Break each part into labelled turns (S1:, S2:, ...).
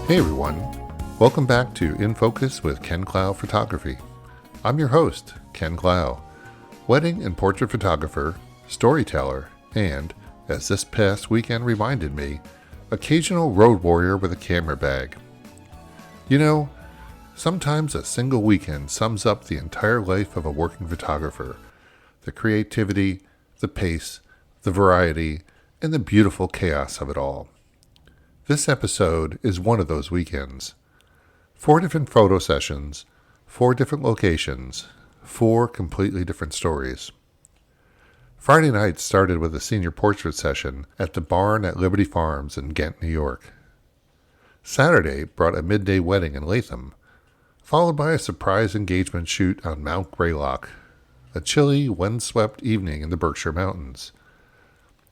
S1: Hey everyone, welcome back to In Focus with Ken Clough Photography. I'm your host, Ken Clough, wedding and portrait photographer, storyteller, and, as this past weekend reminded me, occasional road warrior with a camera bag. You know, sometimes a single weekend sums up the entire life of a working photographer. The creativity, the pace, the variety, and the beautiful chaos of it all. This episode is one of those weekends. 4 different photo sessions, 4 different locations, 4 completely different stories. Friday night started with a senior portrait session at the barn at Liberty Farms in Ghent, New York. Saturday brought a midday wedding in Latham, followed by a surprise engagement shoot on Mount Greylock, a chilly, windswept evening in the Berkshire Mountains.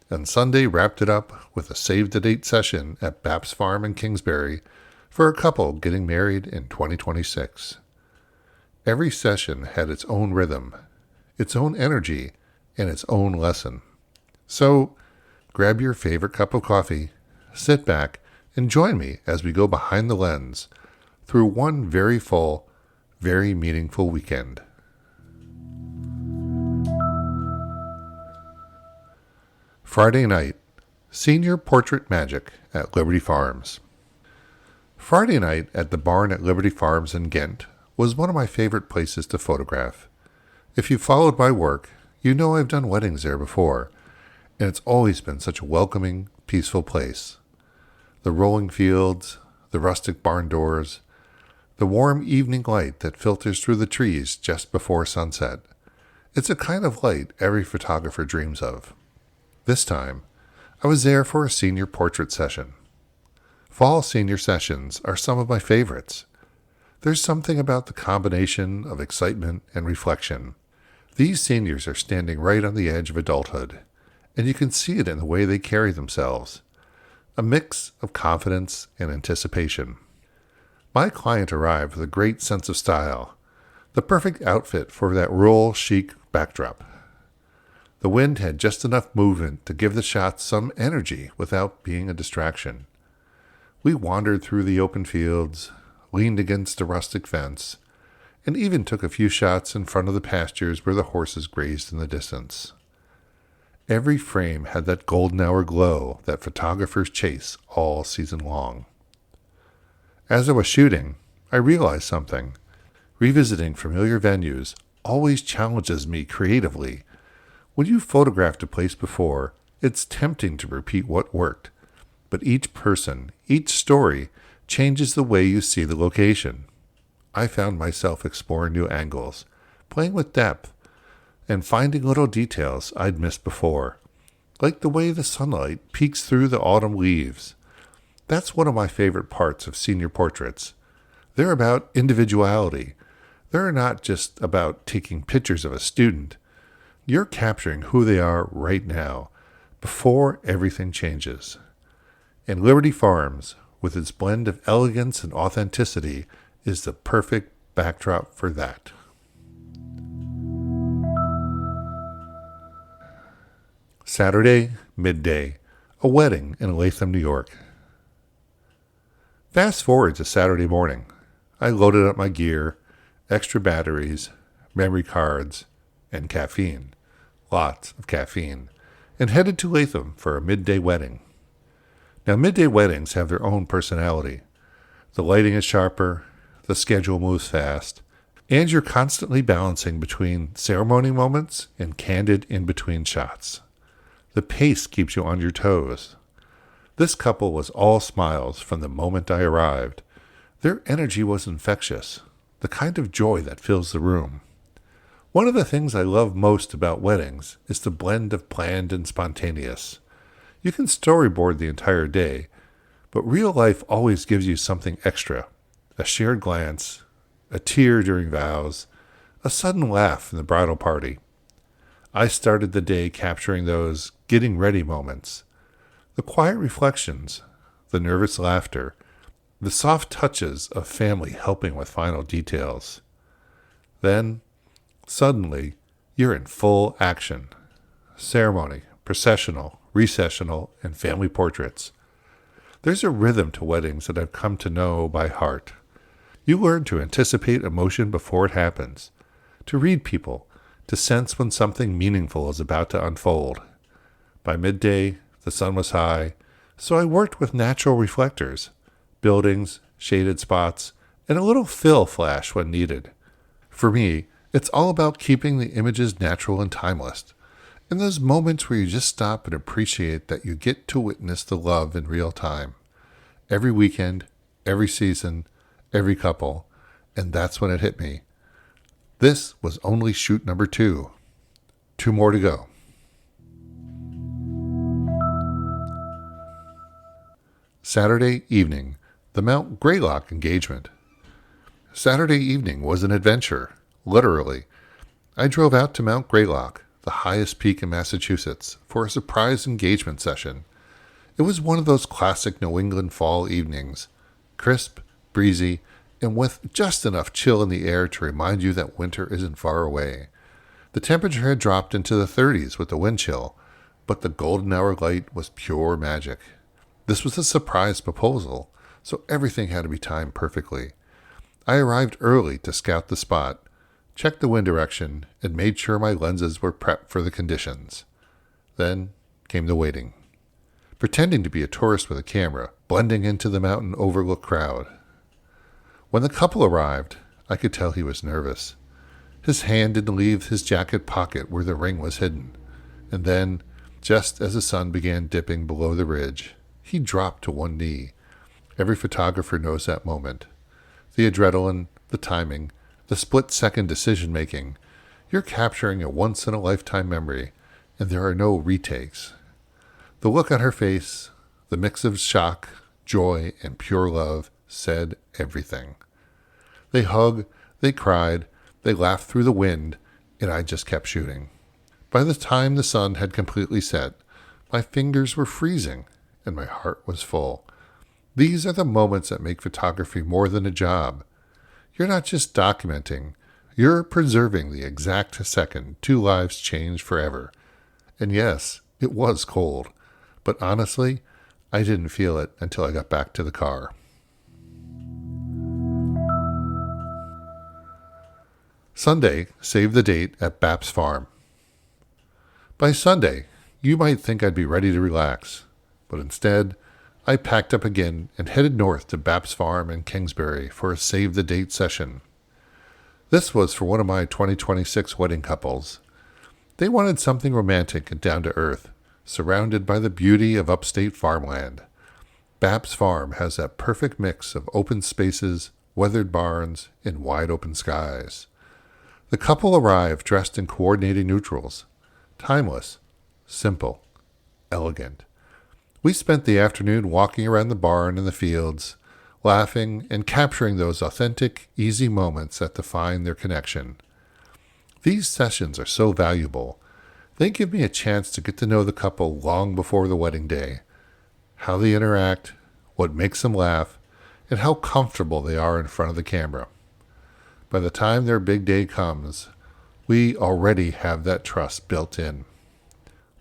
S1: And Sunday wrapped it up with a save-the-date session at Bapp's farm in Kingsbury for a couple getting married in 2026. Every session had its own rhythm, its own energy, and its own lesson. So, grab your favorite cup of coffee, sit back, and join me as we go behind the lens through one very full, very meaningful weekend. Friday night, Senior Portrait Magic at Liberty Farms. Friday night at the barn at Liberty Farms in Ghent was one of my favorite places to photograph. If you followed my work, you know I've done weddings there before, and it's always been such a welcoming, peaceful place. The rolling fields, the rustic barn doors, the warm evening light that filters through the trees just before sunset. It's a kind of light every photographer dreams of. This time, I was there for a senior portrait session. Fall senior sessions are some of my favorites. There's something about the combination of excitement and reflection. These seniors are standing right on the edge of adulthood, and you can see it in the way they carry themselves. A mix of confidence and anticipation. My client arrived with a great sense of style, the perfect outfit for that rural chic backdrop. The wind had just enough movement to give the shots some energy without being a distraction. We wandered through the open fields, leaned against a rustic fence, and even took a few shots in front of the pastures where the horses grazed in the distance. Every frame had that golden hour glow that photographers chase all season long. As I was shooting, I realized something. Revisiting familiar venues always challenges me creatively. When you've photographed a place before, it's tempting to repeat what worked. But each person, each story, changes the way you see the location. I found myself exploring new angles, playing with depth, and finding little details I'd missed before, like the way the sunlight peeks through the autumn leaves. That's one of my favorite parts of senior portraits. They're about individuality. They're not just about taking pictures of a student. You're capturing who they are right now, before everything changes. And Liberty Farms, with its blend of elegance and authenticity, is the perfect backdrop for that. Saturday, midday, a wedding in Latham, New York. Fast forward to Saturday morning. I loaded up my gear, extra batteries, memory cards, and caffeine. Lots of caffeine, and headed to Latham for a midday wedding. Now, midday weddings have their own personality. The lighting is sharper, the schedule moves fast, and you're constantly balancing between ceremony moments and candid in-between shots. The pace keeps you on your toes. This couple was all smiles from the moment I arrived. Their energy was infectious, the kind of joy that fills the room. One of the things I love most about weddings is the blend of planned and spontaneous. You can storyboard the entire day, but real life always gives you something extra. A shared glance, a tear during vows, a sudden laugh in the bridal party. I started the day capturing those getting ready moments. The quiet reflections, the nervous laughter, the soft touches of family helping with final details. Then, suddenly, you're in full action. Ceremony, processional, recessional, and family portraits. There's a rhythm to weddings that I've come to know by heart. You learn to anticipate emotion before it happens, to read people, to sense when something meaningful is about to unfold. By midday, the sun was high, so I worked with natural reflectors, buildings, shaded spots, and a little fill flash when needed. For me, it's all about keeping the images natural and timeless. In those moments where you just stop and appreciate that you get to witness the love in real time. Every weekend, every season, every couple, and that's when it hit me. This was only shoot number 2. 2 more to go. Saturday evening, the Mount Greylock engagement. Saturday evening was an adventure, literally. I drove out to Mount Greylock, the highest peak in Massachusetts, for a surprise engagement session. It was one of those classic New England fall evenings, crisp, breezy, and with just enough chill in the air to remind you that winter isn't far away. The temperature had dropped into the 30s with the wind chill, but the golden hour light was pure magic. This was a surprise proposal, so everything had to be timed perfectly. I arrived early to scout the spot, checked the wind direction, and made sure my lenses were prepped for the conditions. Then came the waiting. Pretending to be a tourist with a camera, blending into the mountain overlook crowd. When the couple arrived, I could tell he was nervous. His hand didn't leave his jacket pocket where the ring was hidden. And then, just as the sun began dipping below the ridge, he dropped to one knee. Every photographer knows that moment. The adrenaline, the timing, the split-second decision-making. You're capturing a once-in-a-lifetime memory, and there are no retakes. The look on her face, the mix of shock, joy, and pure love said everything. They hugged, they cried, they laughed through the wind, and I just kept shooting. By the time the sun had completely set, my fingers were freezing, and my heart was full. These are the moments that make photography more than a job. You're not just documenting, you're preserving the exact second 2 lives changed forever. And yes, it was cold, but honestly, I didn't feel it until I got back to the car. Sunday, save the date at Bapp's farm. By Sunday, you might think I'd be ready to relax, but instead, I packed up again and headed north to Bapp's farm in Kingsbury for a save-the-date session. This was for one of my 2026 wedding couples. They wanted something romantic and down-to-earth, surrounded by the beauty of upstate farmland. Bapp's farm has that perfect mix of open spaces, weathered barns, and wide-open skies. The couple arrived dressed in coordinating neutrals, timeless, simple, elegant. We spent the afternoon walking around the barn and the fields, laughing and capturing those authentic, easy moments that define their connection. These sessions are so valuable. They give me a chance to get to know the couple long before the wedding day, how they interact, what makes them laugh, and how comfortable they are in front of the camera. By the time their big day comes, we already have that trust built in.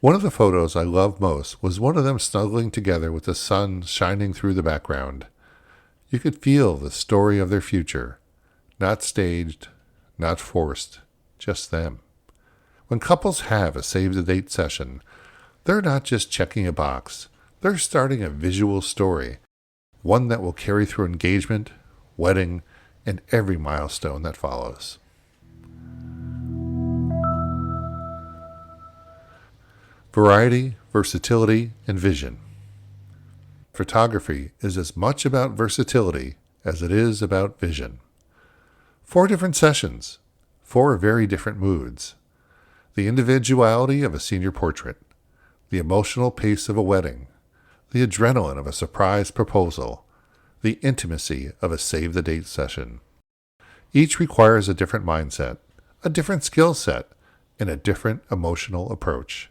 S1: One of the photos I loved most was one of them snuggling together with the sun shining through the background. You could feel the story of their future, not staged, not forced, just them. When couples have a save-the-date session, they're not just checking a box, they're starting a visual story, one that will carry through engagement, wedding, and every milestone that follows. Variety, versatility, and vision. Photography is as much about versatility as it is about vision. 4 different sessions, 4 very different moods. The individuality of a senior portrait, the emotional pace of a wedding, the adrenaline of a surprise proposal, the intimacy of a save-the-date session. Each requires a different mindset, a different skill set, and a different emotional approach.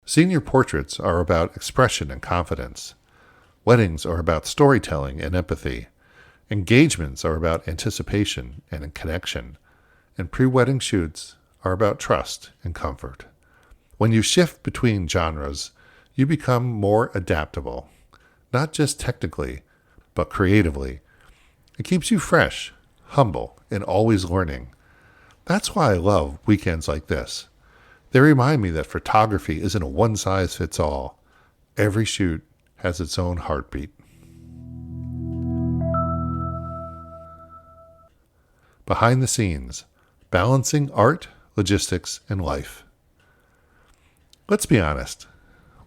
S1: Senior portraits are about expression and confidence. Weddings are about storytelling and empathy. Engagements are about anticipation and connection. And pre-wedding shoots are about trust and comfort. When you shift between genres, you become more adaptable. not just technically, but creatively. It keeps you fresh, humble, and always learning. That's why I love weekends like this. They remind me that photography isn't a one-size-fits-all. Every shoot has its own heartbeat. Behind the scenes, balancing art, logistics, and life. Let's be honest.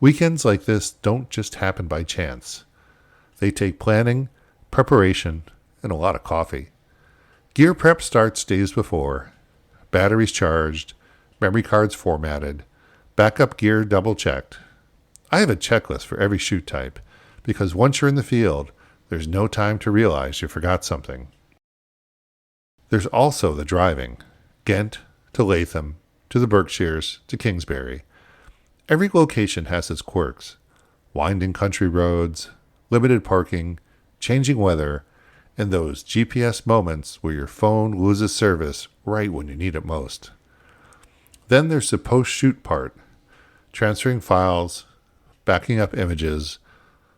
S1: Weekends like this don't just happen by chance. They take planning, preparation, and a lot of coffee. Gear prep starts days before. Batteries charged, memory cards formatted, backup gear double-checked. I have a checklist for every shoot type because once you're in the field, there's no time to realize you forgot something. There's also the driving, Ghent to Latham, to the Berkshires, to Kingsbury. Every location has its quirks. Winding country roads, limited parking, changing weather, and those GPS moments where your phone loses service right when you need it most. Then there's the post-shoot part, transferring files, backing up images,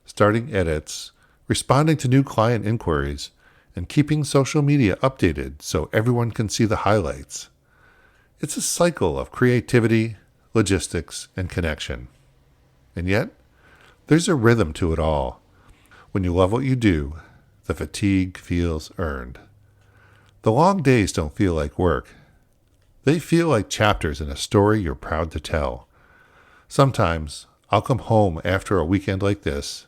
S1: starting edits, responding to new client inquiries, and keeping social media updated so everyone can see the highlights. It's a cycle of creativity, logistics, and connection. And yet, there's a rhythm to it all. When you love what you do, the fatigue feels earned. The long days don't feel like work. They feel like chapters in a story you're proud to tell. Sometimes, I'll come home after a weekend like this,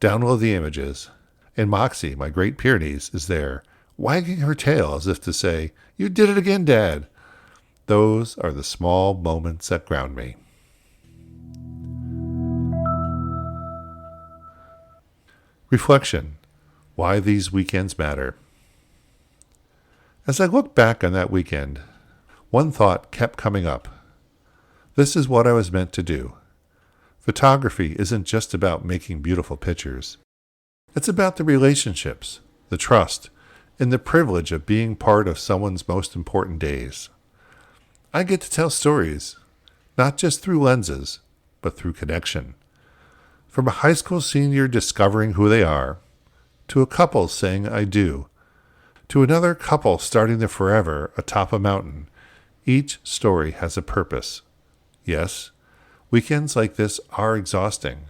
S1: download the images, and Moxie, my Great Pyrenees, is there, wagging her tail as if to say, "You did it again, Dad." Those are the small moments that ground me. Reflection. Why these weekends matter. As I look back on that weekend, one thought kept coming up. This is what I was meant to do. Photography isn't just about making beautiful pictures. It's about the relationships, the trust, and the privilege of being part of someone's most important days. I get to tell stories, not just through lenses, but through connection. From a high school senior discovering who they are, to a couple saying I do, to another couple starting their forever atop a mountain, each story has a purpose. Yes, weekends like this are exhausting,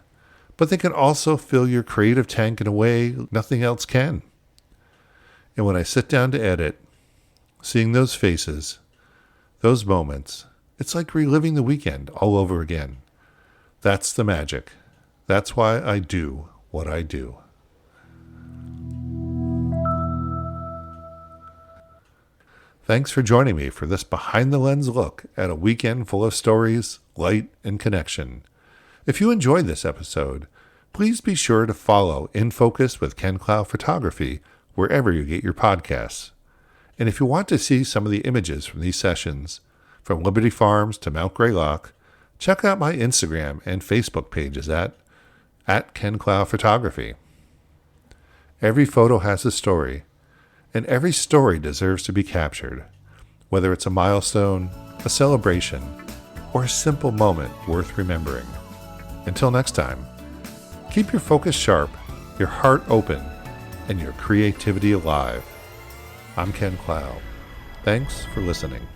S1: but they can also fill your creative tank in a way nothing else can. And when I sit down to edit, seeing those faces, those moments, it's like reliving the weekend all over again. That's the magic. That's why I do what I do. Thanks for joining me for this behind-the-lens look at a weekend full of stories, light, and connection. If you enjoyed this episode, please be sure to follow In Focus with Ken Clough Photography wherever you get your podcasts. And if you want to see some of the images from these sessions, from Liberty Farms to Mount Greylock, check out my Instagram and Facebook pages at Ken Clough Photography. Every photo has a story, and every story deserves to be captured, whether it's a milestone, a celebration, or a simple moment worth remembering. Until next time, keep your focus sharp, your heart open, and your creativity alive. I'm Ken Clough. Thanks for listening.